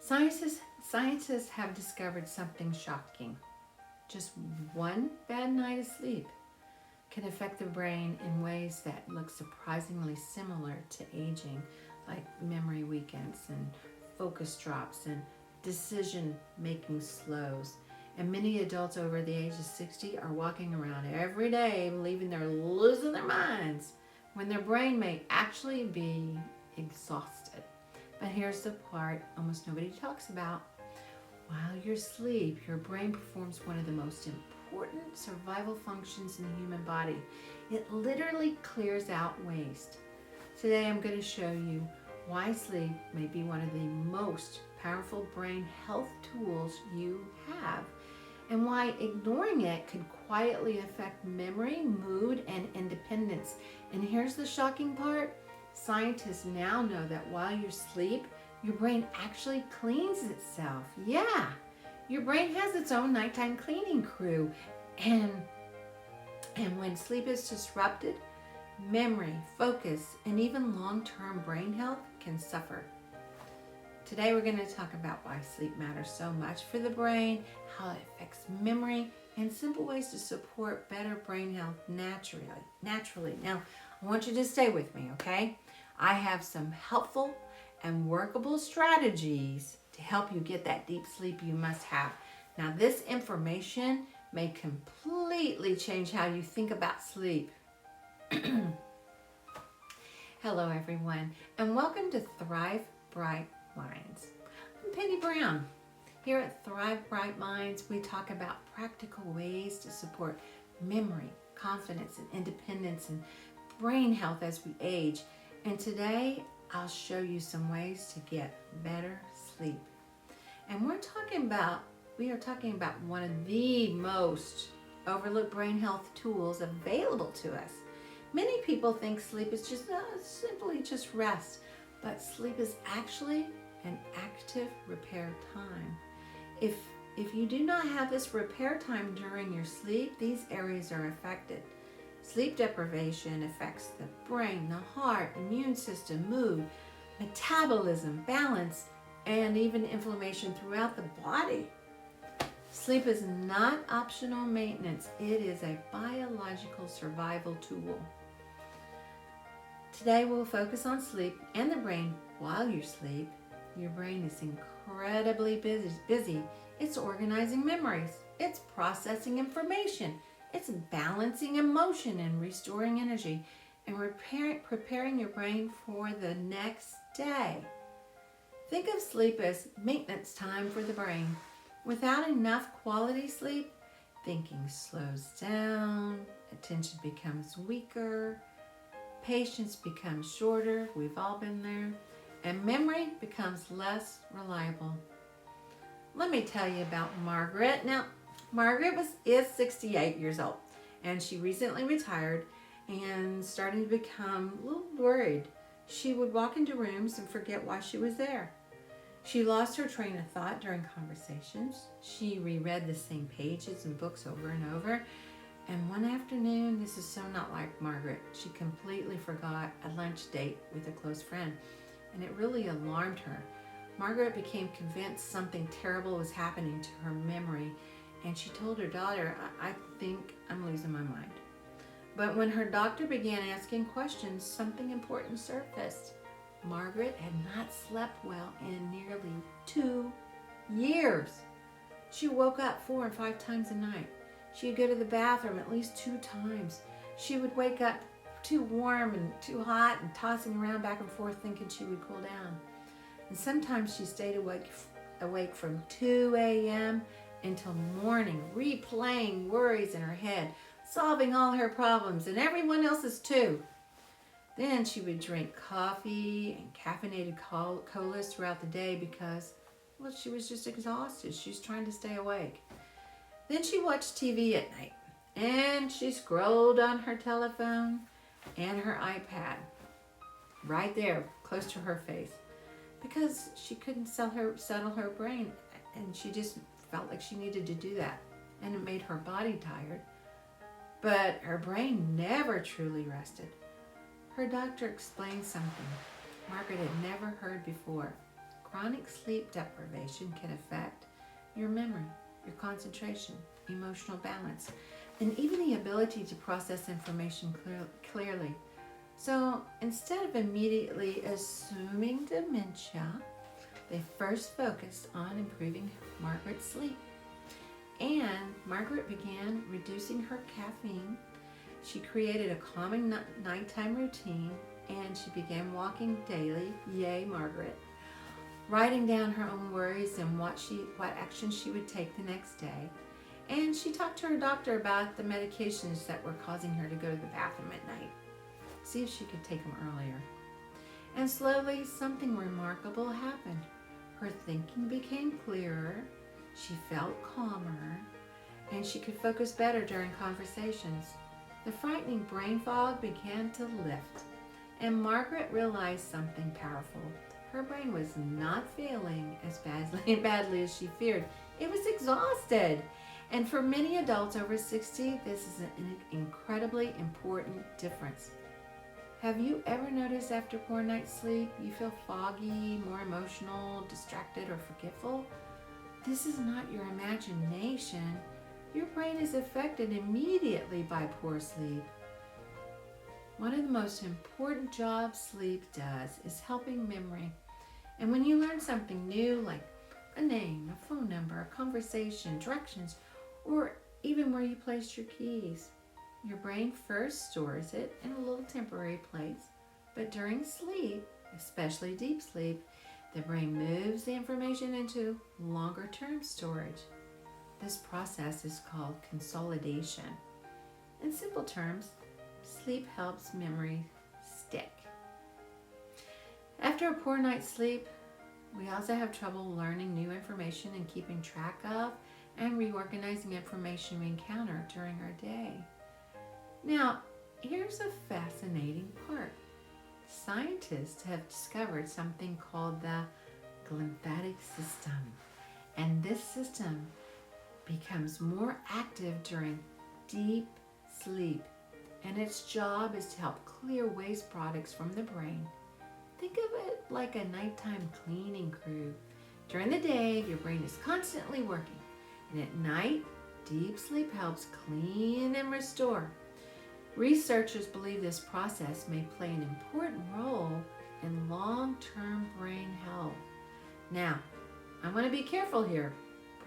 Scientists have discovered something shocking. Just one bad night of sleep can affect the brain in ways that look surprisingly similar to aging, like memory weakens and focus drops and decision making slows. And many adults over the age of 60 are walking around every day believing they're losing their minds when their brain may actually be exhausted. But here's the part almost nobody talks about. While you sleep, your brain performs one of the most important survival functions in the human body. It literally clears out waste. Today I'm going to show you why sleep may be one of the most powerful brain health tools you have, and why ignoring it could quietly affect memory, mood, and independence. And here's the shocking part. Scientists now know that while you sleep, your brain actually cleans itself. Yeah, your brain has its own nighttime cleaning crew. And when sleep is disrupted, memory, focus, and even long-term brain health can suffer. Today we're going to talk about why sleep matters so much for the brain, how it affects memory, and simple ways to support better brain health naturally. Now, I want you to stay with me, okay? I have some helpful and workable strategies to help you get that deep sleep you must have. Now, this information may completely change how you think about sleep. Hello, everyone, and welcome to Thrive Bright Minds. I'm Penny Brown. Here at Thrive Bright Minds, we talk about practical ways to support memory, confidence, and independence and brain health as we age. And today, I'll show you some ways to get better sleep. And we are talking about one of the most overlooked brain health tools available to us. Many people think sleep is just simply just rest, but sleep is actually an active repair time. If you do not have this repair time during your sleep, these areas are affected. Sleep deprivation affects the brain, the heart, immune system, mood, metabolism, balance, and even inflammation throughout the body. Sleep is not optional maintenance. It is a biological survival tool. Today we'll focus on sleep and the brain while you sleep. Your brain is incredibly busy. It's organizing memories. It's processing information. It's balancing emotion and restoring energy and preparing your brain for the next day. Think of sleep as maintenance time for the brain. Without enough quality sleep, thinking slows down, attention becomes weaker, patience becomes shorter, we've all been there, and memory becomes less reliable. Let me tell you about Margaret. Now, Margaret is 68 years old, and she recently retired and starting to become a little worried. She would walk into rooms and forget why she was there. She lost her train of thought during conversations. She reread the same pages in books over and over. And one afternoon, this is so not like Margaret, she completely forgot a lunch date with a close friend, and it really alarmed her. Margaret became convinced something terrible was happening to her memory, and she told her daughter, I think I'm losing my mind. But when her doctor began asking questions, something important surfaced. Margaret had not slept well in nearly 2 years. She woke up 4 and 5 times a night. She would go to the bathroom at least 2 times. She would wake up too warm and too hot and tossing around back and forth thinking she would cool down. And sometimes she stayed awake from 2 a.m. until morning, replaying worries in her head, solving all her problems and everyone else's too. Then she would drink coffee and caffeinated colas throughout the day because, well, she was just exhausted. She was trying to stay awake. Then she watched TV at night, and she scrolled on her telephone and her iPad right there, close to her face, because she couldn't settle her brain, and she just felt like she needed to do that, and it made her body tired, but her brain never truly rested. Her doctor explained something Margaret had never heard before. chronic sleep deprivation can affect your memory, your concentration, emotional balance, and even the ability to process information clearly. So instead of immediately assuming dementia, they first focused on improving Margaret's sleep. And Margaret began reducing her caffeine. She created a calming nighttime routine, and she began walking daily. Yay, Margaret. Writing down her own worries and what action she would take the next day. And she talked to her doctor about the medications that were causing her to go to the bathroom at night. See if she could take them earlier. And slowly, something remarkable happened. Her thinking became clearer, she felt calmer, and she could focus better during conversations. The frightening brain fog began to lift, and Margaret realized something powerful. Her brain was not failing as badly as she feared. It was exhausted. And for many adults over 60, this is an incredibly important difference. Have you ever noticed after poor night's sleep, you feel foggy, more emotional, distracted, or forgetful? This is not your imagination. Your brain is affected immediately by poor sleep. One of the most important jobs sleep does is helping memory. And when you learn something new, like a name, a phone number, a conversation, directions, or even where you placed your keys, your brain first stores it in a little temporary place. But during sleep, especially deep sleep, the brain moves the information into longer-term storage. This process is called consolidation. In simple terms, sleep helps memory stick. After a poor night's sleep, we also have trouble learning new information and keeping track of and reorganizing information we encounter during our day. Now, here's a fascinating part. Scientists have discovered something called the glymphatic system, and this system becomes more active during deep sleep, and its job is to help clear waste products from the brain. Think of it like a nighttime cleaning crew. During the day, your brain is constantly working, and at night, deep sleep helps clean and restore. Researchers believe this process may play an important role in long-term brain health. Now, I want to be careful here.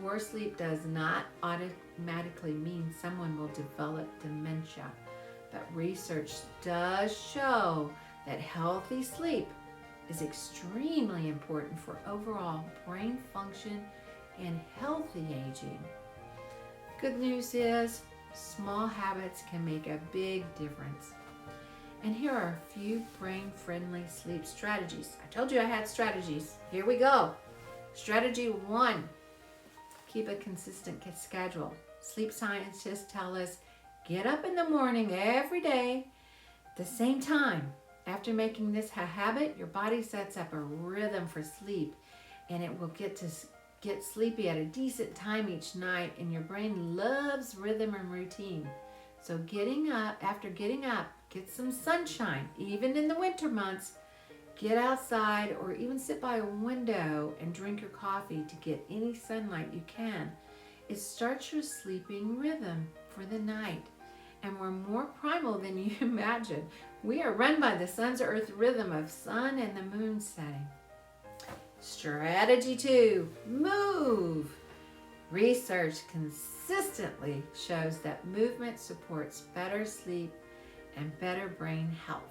Poor sleep does not automatically mean someone will develop dementia, but research does show that healthy sleep is extremely important for overall brain function and healthy aging. Good news is, small habits can make a big difference. And here are a few brain-friendly sleep strategies. I told you I had strategies. Here we go. Strategy 1, keep a consistent schedule. Sleep scientists tell us, get up in the morning every day at the same time. After making this a habit, your body sets up a rhythm for sleep, and it will get sleepy at a decent time each night, and your brain loves rhythm and routine. So after getting up, get some sunshine, even in the winter months. Get outside or even sit by a window and drink your coffee to get any sunlight you can. It starts your sleeping rhythm for the night. And we're more primal than you imagine. We are run by the sun's earth rhythm of sun and the moon setting. Strategy 2, move. Research consistently shows that movement supports better sleep and better brain health.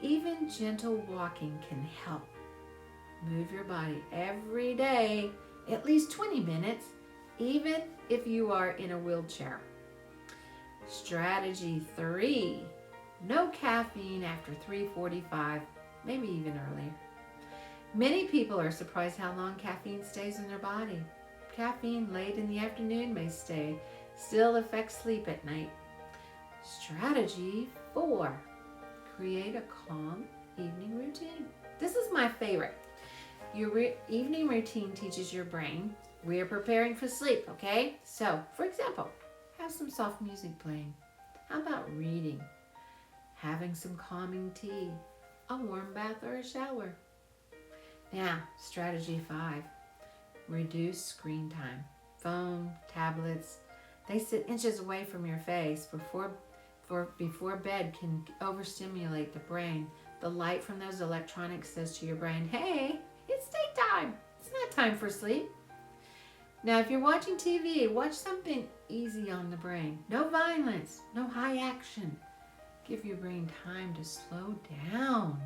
Even gentle walking can help. Move your body every day, at least 20 minutes, even if you are in a wheelchair. Strategy 3, no caffeine after 3:45, maybe even earlier. Many people are surprised how long caffeine stays in their body. Caffeine late in the afternoon may still affect sleep at night. Strategy 4, create a calm evening routine. This is my favorite. Your evening routine teaches your brain we are preparing for sleep, okay? So, for example, have some soft music playing. How about reading? Having some calming tea, a warm bath or a shower. Now, strategy 5, reduce screen time. Phone, tablets, they sit inches away from your face. Before bed can overstimulate the brain. The light from those electronics says to your brain, hey, it's daytime. It's not time for sleep. Now, if you're watching TV, watch something easy on the brain. No violence, no high action. Give your brain time to slow down.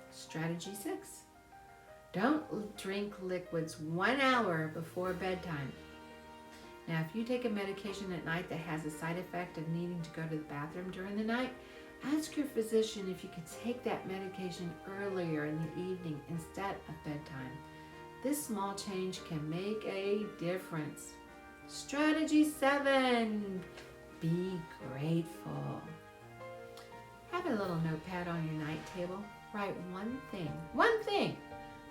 Strategy 6. Don't drink liquids 1 hour before bedtime. Now, if you take a medication at night that has a side effect of needing to go to the bathroom during the night, ask your physician if you could take that medication earlier in the evening instead of bedtime. This small change can make a difference. Strategy 7, be grateful. Have a little notepad on your night table. Write one thing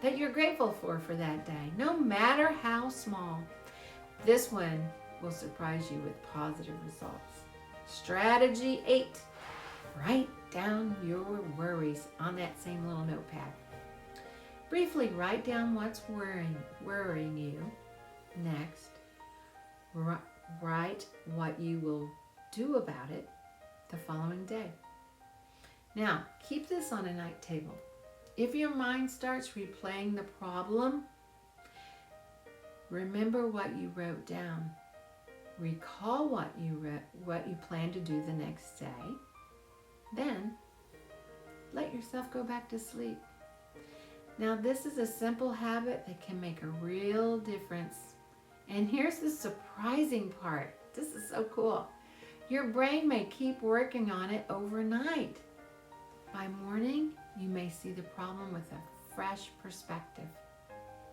that you're grateful for that day, no matter how small. This one will surprise you with positive results. Strategy 8, write down your worries on that same little notepad. Briefly write down what's worrying you. Next, write what you will do about it the following day. Now, keep this on a night table. If your mind starts replaying the problem, remember what you wrote down. Recall what you plan to do the next day. Then, let yourself go back to sleep. Now, this is a simple habit that can make a real difference. And here's the surprising part. This is so cool. Your brain may keep working on it overnight. By morning, you may see the problem with a fresh perspective.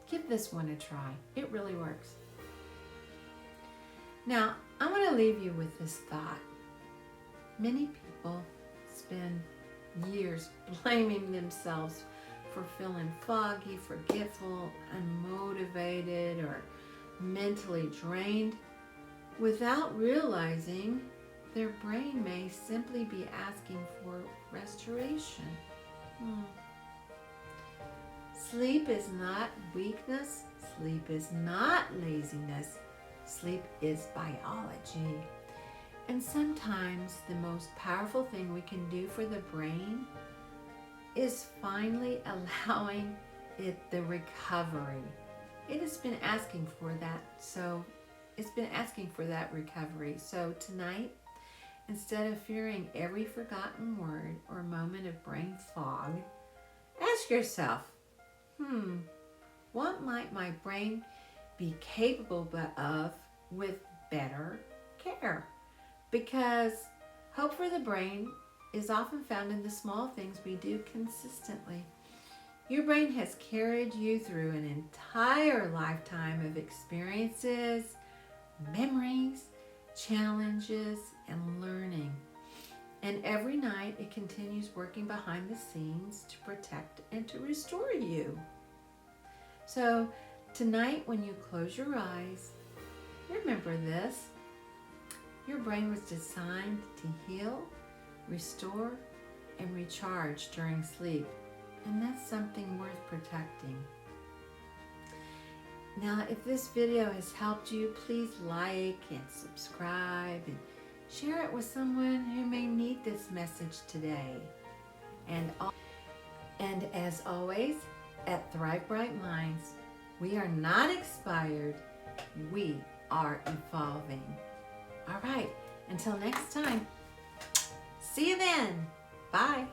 Give this one a try. It really works. Now, I want to leave you with this thought. Many people spend years blaming themselves for feeling foggy, forgetful, unmotivated, or mentally drained without realizing their brain may simply be asking for restoration. Sleep is not weakness. Sleep is not laziness. Sleep is biology. And sometimes the most powerful thing we can do for the brain is finally allowing it the recovery. It has been asking for that, so it's been asking for that recovery. So tonight, instead of fearing every forgotten word or moment of brain fog, ask yourself, what might my brain be capable of with better care? Because hope for the brain is often found in the small things we do consistently. Your brain has carried you through an entire lifetime of experiences, memories, challenges, and learning. And every night it continues working behind the scenes to protect and to restore you. So tonight when you close your eyes, remember this. Your brain was designed to heal, restore, and recharge during sleep. And that's something worth protecting. Now, if this video has helped you, please like and subscribe and share it with someone who may need this message today. And as always, at Thrive Bright Minds, we are not expired, we are evolving. All right, until next time, see you then. Bye.